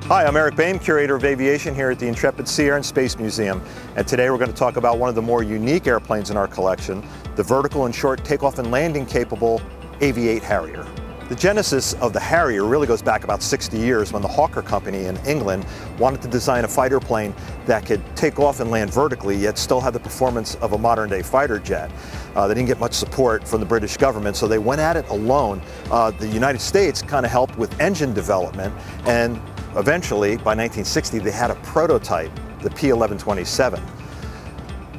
Hi, I'm Eric Boehm, Curator of Aviation here at the Intrepid Sea Air and Space Museum. And today we're going to talk about one of the more unique airplanes in our collection, the vertical and short takeoff and landing capable AV-8 Harrier. The genesis of the Harrier really goes back about 60 years when the Hawker Company in England wanted to design a fighter plane that could take off and land vertically yet still have the performance of a modern-day fighter jet. They didn't get much support from the British government, so they went at it alone. The United States kind of helped with engine development, and eventually, by 1960, they had a prototype, the P-1127.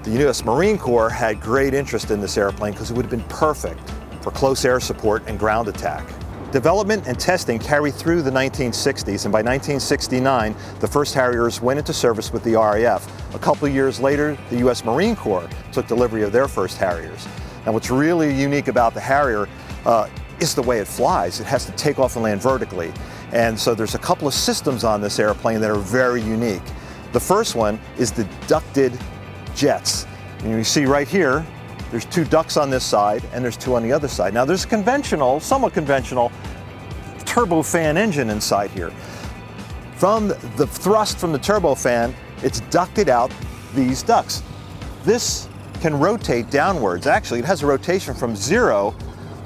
The U.S. Marine Corps had great interest in this airplane because it would have been perfect for close air support and ground attack. Development and testing carried through the 1960s, and by 1969, the first Harriers went into service with the RAF. A couple of years later, the U.S. Marine Corps took delivery of their first Harriers. Now, what's really unique about the Harrier is the way it flies. It has to take off and land vertically. And so there's a couple of systems on this airplane that are very unique. The first one is the ducted jets. And you see right here, there's two ducts on this side and there's two on the other side. Now there's a conventional, somewhat conventional, turbofan engine inside here. From the thrust from the turbofan, it's ducted out these ducts. This can rotate downwards. Actually, it has a rotation from 0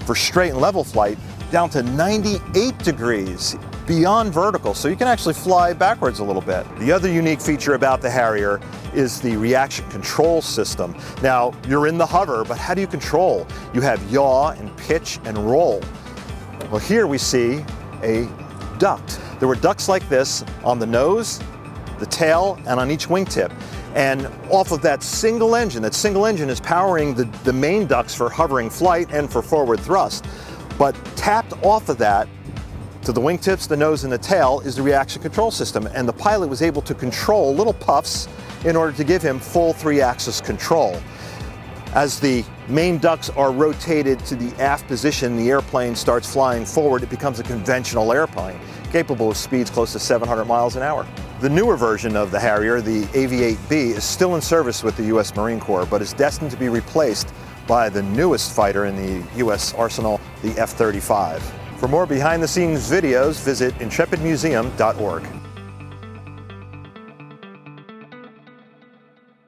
for straight and level flight down to 98 degrees beyond vertical, so you can actually fly backwards a little bit. The other unique feature about the Harrier is the reaction control system. Now, you're in the hover, but how do you control? You have yaw and pitch and roll. Well, here we see a duct. There were ducts like this on the nose, the tail, and on each wingtip. And off of that single engine is powering the main ducts for hovering flight and for forward thrust. But tapped off of that to the wingtips, the nose, and the tail is the reaction control system. And the pilot was able to control little puffs in order to give him full 3-axis control. As the main ducts are rotated to the aft position, the airplane starts flying forward. It becomes a conventional airplane, capable of speeds close to 700 miles an hour. The newer version of the Harrier, the AV-8B, is still in service with the U.S. Marine Corps, but is destined to be replaced by the newest fighter in the U.S. arsenal, the F-35. For more behind-the-scenes videos, visit intrepidmuseum.org.